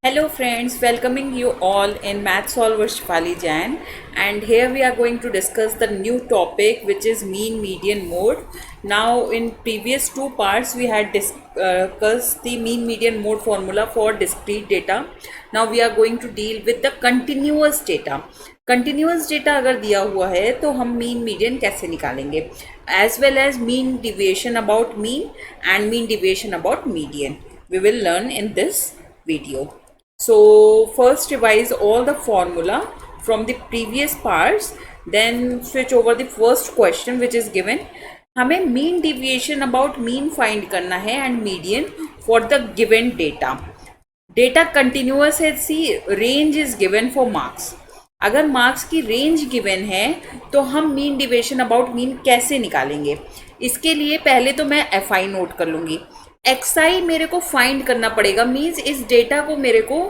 Hello friends, welcoming you all in Math Solver Shifali Jain, and here we are going to discuss the new topic which is mean median mode. Now in previous two parts we had discussed the mean median mode formula for discrete data. Now we are going to deal with the continuous data. Continuous data अगर दिया हुआ है तो हम mean median कैसे निकालेंगे, as well as mean deviation about mean and mean deviation about median we will learn in this video. So first revise all the formula from the previous parts, then switch over the first question which is given. हमें mean deviation about mean find करना है and median for the given data. Data continuous है, see range is given for marks. अगर marks की range given है तो हम mean deviation about mean कैसे निकालेंगे, इसके लिए पहले तो मैं एफ आई नोट कर लूँगी. एक्स आई मेरे को फाइंड करना पड़ेगा, मीन्स इस डेटा को मेरे को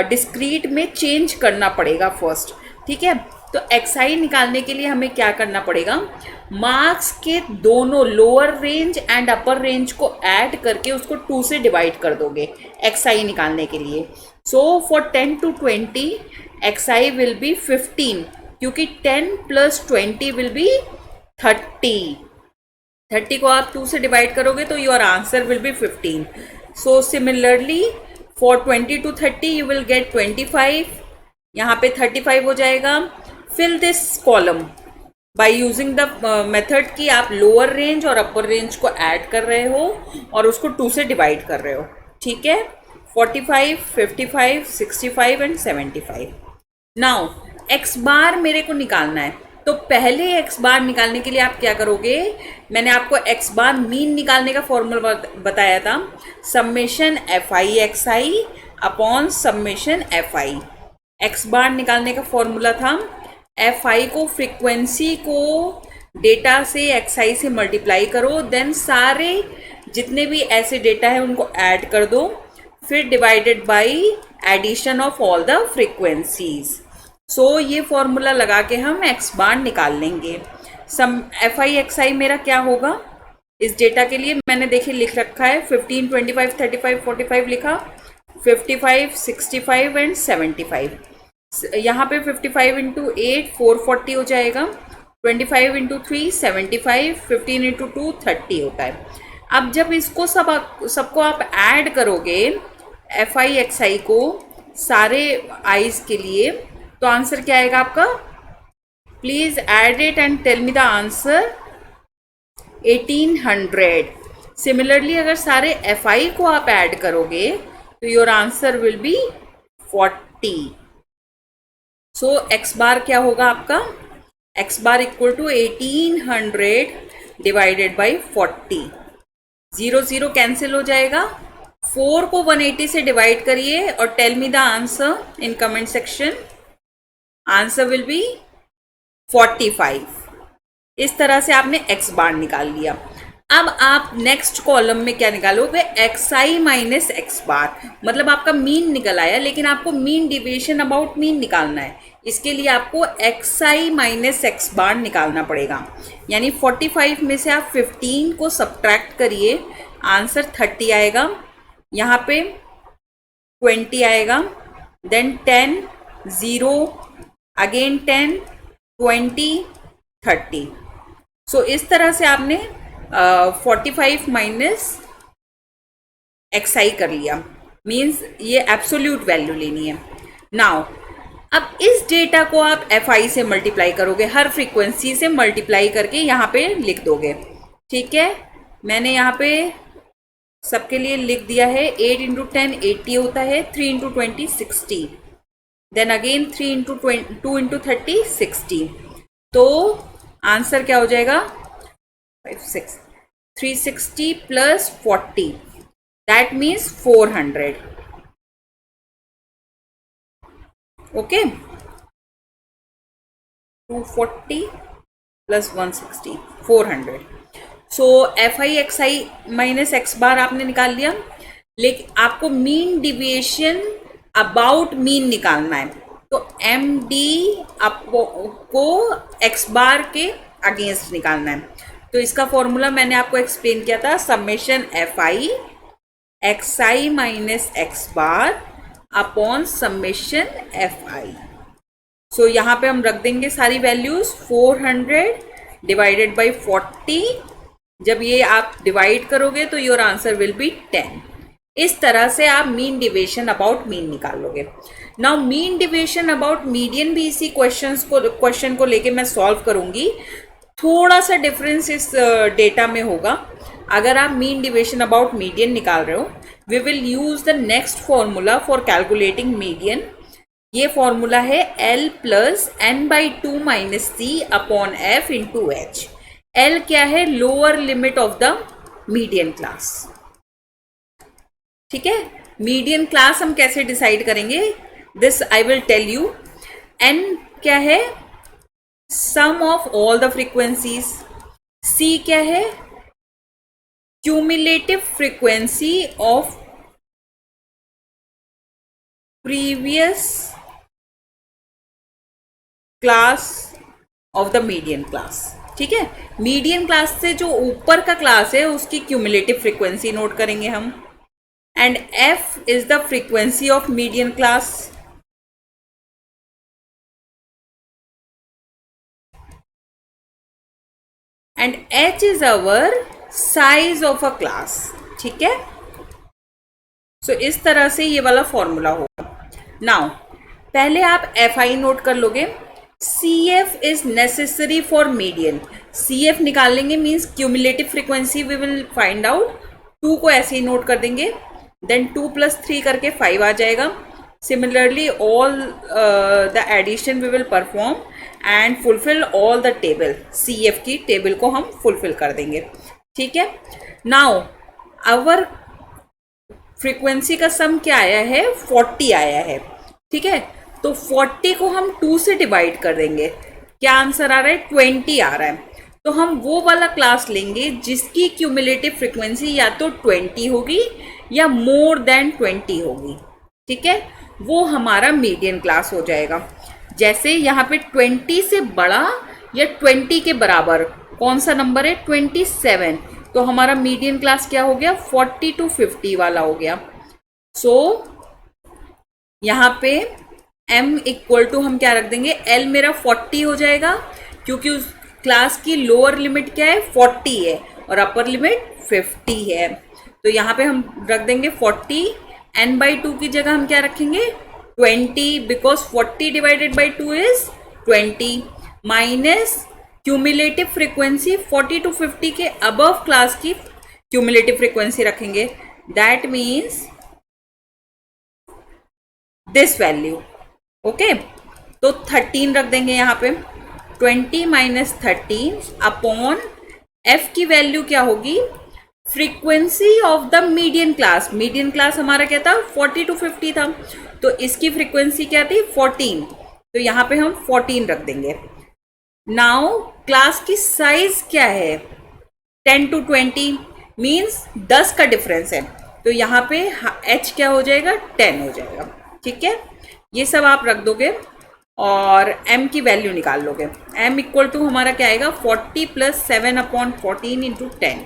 डिस्क्रीट में चेंज करना पड़ेगा फर्स्ट. ठीक है, तो एक्स आई निकालने के लिए हमें क्या करना पड़ेगा, मार्क्स के दोनों lower range and upper range को ऐड करके उसको 2 से डिवाइड कर दोगे एक्स आई निकालने के लिए. So for 10 to 20 x I will be 15, क्योंकि 10 + 20 विल बी 30. 30 को आप 2 से डिवाइड करोगे तो your answer will be 15. So similarly for 20 to 30 you will get 25. यहाँ पे 35 हो जाएगा. Fill this column by using the method कि आप लोअर रेंज और अपर रेंज को ऐड कर रहे हो और उसको 2 से डिवाइड कर रहे हो. ठीक है, 45, 55, 65 एंड 75. नाउ एक्स बार मेरे को निकालना है, तो पहले एक्स बार निकालने के लिए आप क्या करोगे, मैंने आपको एक्स बार मीन निकालने का फॉर्मूला बताया था, summation f i x i upon summation f i. X bar निकालने का फॉर्मूला था, एफ आई को फ्रीक्वेंसी को डेटा से एक्स आई से मल्टीप्लाई करो, देन सारे जितने भी ऐसे डेटा है उनको ऐड कर दो, फिर divided by addition of all the frequencies. So ये फॉर्मूला लगा के हम एक्स बार निकाल लेंगे. सम एफ आई एक्स आई मेरा क्या होगा इस डेटा के लिए, मैंने देखिए लिख रखा है 15, 25, 35, 45 लिखा, 55, 65 एंड 75. यहाँ पे 55 इंटू 8 440 हो जाएगा, 25 इंटू 3 75, 15 इंटू 2 30 होता है. अब जब इसको सबको आप ऐड करोगे एफ आई एक्स आई को सारे आईज के लिए, तो आंसर क्या आएगा आपका, please add it and tell me the answer, 1800. Similarly अगर सारे एफ आई को आप ऐड करोगे तो your answer will be 40. So x bar क्या होगा आपका, x bar equal to 1800 divided by 40. 0 0 cancel हो जाएगा. 4 को 180 से डिवाइड करिए और tell me the answer in comment section. Answer will be 45. इस तरह से आपने एक्स बार निकाल लिया. अब आप नेक्स्ट कॉलम में क्या निकालोगे, एक्स आई माइनस एक्स बार, मतलब आपका मीन निकल आया, लेकिन आपको मीन डिविएशन अबाउट मीन निकालना है. इसके लिए आपको एक्स आई माइनस एक्स बार निकालना पड़ेगा. यानी 45 में से आप 15 को सब्ट्रैक्ट करिए, आंसर 30 आएगा. यहाँ पे 20 आएगा, देन 10, 0, अगेन 10, 20, 30. सो इस तरह से आपने 45 माइनस एक्स आई कर लिया, मीन्स ये एब्सोल्यूट वैल्यू लेनी है. नाउ अब इस डेटा को आप एफ आई से मल्टीप्लाई करोगे, हर फ्रीक्वेंसी से मल्टीप्लाई करके यहाँ पे लिख दोगे. ठीक है, मैंने यहाँ पे सबके लिए लिख दिया है. 8 इंटू 10 80 होता है, 3 into 20 60, then again 3 into 2 into 30 60. तो आंसर क्या हो जाएगा, 360 plus 40, that means 400. Okay, 240 plus 160 400. So f i x i minus x bar आपने निकाल लिया, लेकिन आपको मीन डिविएशन अबाउट मीन निकालना है, तो एम डी आपको एक्स बार के अगेंस्ट निकालना है. तो इसका फॉर्मूला मैंने आपको एक्सप्लेन किया था, summation f i x i minus x bar upon summation f i. So यहाँ पे हम रख देंगे सारी वैल्यूज 400 डिवाइडेड बाई 40। जब ये आप डिवाइड करोगे तो योर आंसर विल बी 10। इस तरह से आप मीन डिविएशन अबाउट मीन निकाल लोगे। Now mean deviation about median भी इसी क्वेश्चन को लेके मैं सॉल्व करूंगी। थोड़ा सा डिफरेंस इस डेटा में होगा। अगर आप मीन डिविएशन अबाउट मीडियन निकाल रहे हो, we will use the next formula for calculating median. ये फॉर्मूला है L plus N by two minus C upon F into h. L क्या है? Lower limit of the median class. ठीक है, median class हम कैसे डिसाइड करेंगे, this I will tell you. N क्या है? Sum of all the frequencies. C क्या है? Cumulative frequency of previous class of the median class. ठीक है, मीडियन क्लास से जो ऊपर का क्लास है उसकी क्यूमुलेटिव फ्रीक्वेंसी नोट करेंगे हम। And F is the frequency of median class. And H is our size of a class. ठीक है, सो इस तरह से ये वाला फॉर्मूला होगा। नाउ पहले आप FI नोट कर लोगे। CF is necessary for median. CF निकाल लेंगे, means cumulative frequency we will find out. 2 को ऐसे ही नोट कर देंगे, देन 2 प्लस 3 करके 5 आ जाएगा। Similarly all the addition we will perform and fulfil all the table. CF की टेबल को हम फुलफिल कर देंगे। ठीक है, नाउ आवर फ्रीक्वेंसी का सम क्या आया है? 40 आया है। ठीक है, तो 40 को हम 2 से डिवाइड कर देंगे। क्या आंसर आ रहा है? 20 आ रहा है। तो हम वो वाला क्लास लेंगे जिसकी क्यूमुलेटिव फ्रीक्वेंसी या तो 20 होगी या मोर देन 20 होगी। ठीक है, वो हमारा मीडियन क्लास हो जाएगा। जैसे यहाँ पे 20 से बड़ा या 20 के बराबर कौन सा नंबर है? 27। तो हमारा मीडियन क्लास क्या हो गया? 40 to 50 वाला हो गया। सो यहाँ पे M इक्वल टू हम क्या रख देंगे? L मेरा 40 हो जाएगा, क्योंकि उस क्लास की लोअर लिमिट क्या है? 40 है और अपर लिमिट 50 है। तो यहाँ पे हम रख देंगे 40। n/2 की जगह हम क्या रखेंगे? 20, because 40 divided by 2 is 20, minus cumulative frequency 40 to 50 के अबव क्लास की क्यूमुलेटिव फ्रीक्वेंसी रखेंगे। That means this value. Okay, तो 13 रख देंगे यहाँ पे। 20 माइनस 13 अपॉन F की वैल्यू क्या होगी? Frequency of the median class. Median class हमारा क्या था? 40 to 50 था, तो इसकी फ्रीक्वेंसी क्या थी? 14। तो यहाँ पे हम 14 रख देंगे। नाउ क्लास की साइज क्या है? 10 to 20, मीन्स 10 का डिफरेंस है। तो यहाँ पे H क्या हो जाएगा? 10 हो जाएगा। ठीक है, ये सब आप रख दोगे और M की वैल्यू निकाल लोगे। M इक्वल टू हमारा क्या आएगा? 40 प्लस 7 अपॉन 14 इंटू 10।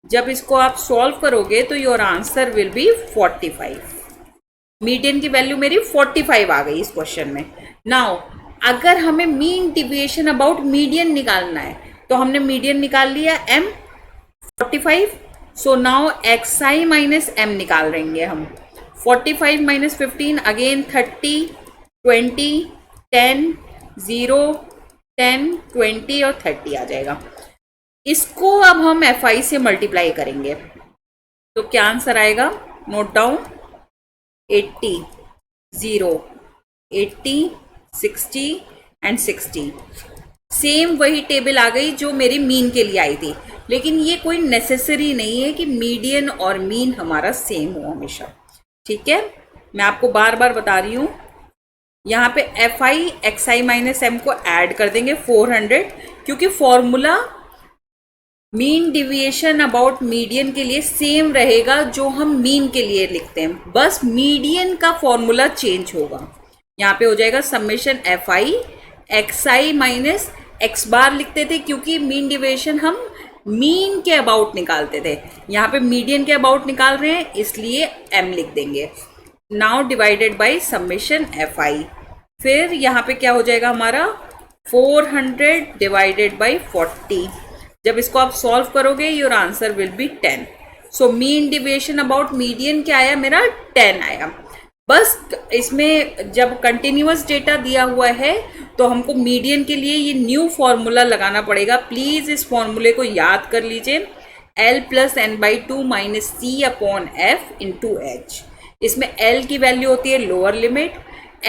जब इसको आप सॉल्व करोगे तो your answer will be 45। Median की वैल्यू मेरी 45 आ गई इस क्वेश्चन में। नाउ अगर हमें मीन डिविएशन अबाउट मीडियन निकालना है तो हमने मीडियन निकाल लिया M 45। So now XI minus M निकाल देंगे हम। 45 माइनस 15 अगेन 30, 20, 10, 0, 10, 20 और 30 आ जाएगा। इसको अब हम FI से मल्टीप्लाई करेंगे तो क्या आंसर आएगा? Note down. 80, 0, 80, 60 एंड 60। सेम वही टेबल आ गई जो मेरी मीन के लिए आई थी, लेकिन ये कोई नेसेसरी नहीं है कि मीडियन और मीन हमारा सेम हो हमेशा। ठीक है, मैं आपको बार बार बता रही हूँ। यहाँ पे FI XI माइनस M को ऐड कर देंगे 400, क्योंकि formula mean deviation about median के लिए सेम रहेगा जो हम मीन के लिए लिखते हैं, बस मीडियन का फॉर्मूला चेंज होगा। यहाँ पे हो जाएगा summation FI XI minus X बार लिखते थे, क्योंकि मीन डिविएशन हम मीन के अबाउट निकालते थे। यहाँ पे मीडियन के अबाउट निकाल रहे हैं, इसलिए M लिख देंगे। Now divided by summation f आई। फिर यहाँ पे क्या हो जाएगा हमारा 400 डिवाइडेड बाई 40। जब इसको आप सॉल्व करोगे your answer will B 10। So mean deviation about median क्या आया मेरा 10 आया। बस इसमें जब कंटिन्यूअस डेटा दिया हुआ है तो हमको मीडियन के लिए ये न्यू फॉर्मूला लगाना पड़ेगा। प्लीज इस फॉर्मूले को याद कर लीजिए, L plus N by two minus C upon F into H. इसमें L की वैल्यू होती है lower limit,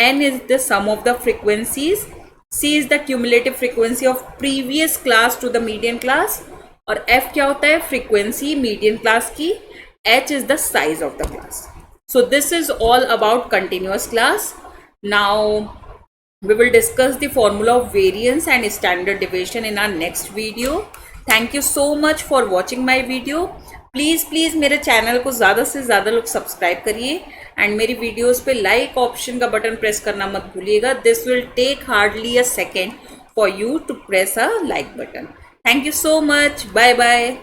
N is the sum of the frequencies, C is the cumulative frequency of previous class to the median class, और F क्या होता है frequency median class की, H is the size of the class. So this is all about continuous class. Now we will discuss the formula of variance and standard deviation in our next video. Thank you so much for watching my video. Please मेरे channel को ज़्यादा से ज़्यादा लोग subscribe करिए and मेरी videos पे like option का बटन प्रेस करना मत भूलिएगा। This will take hardly a second for you to press a like button. Thank you so much, bye bye.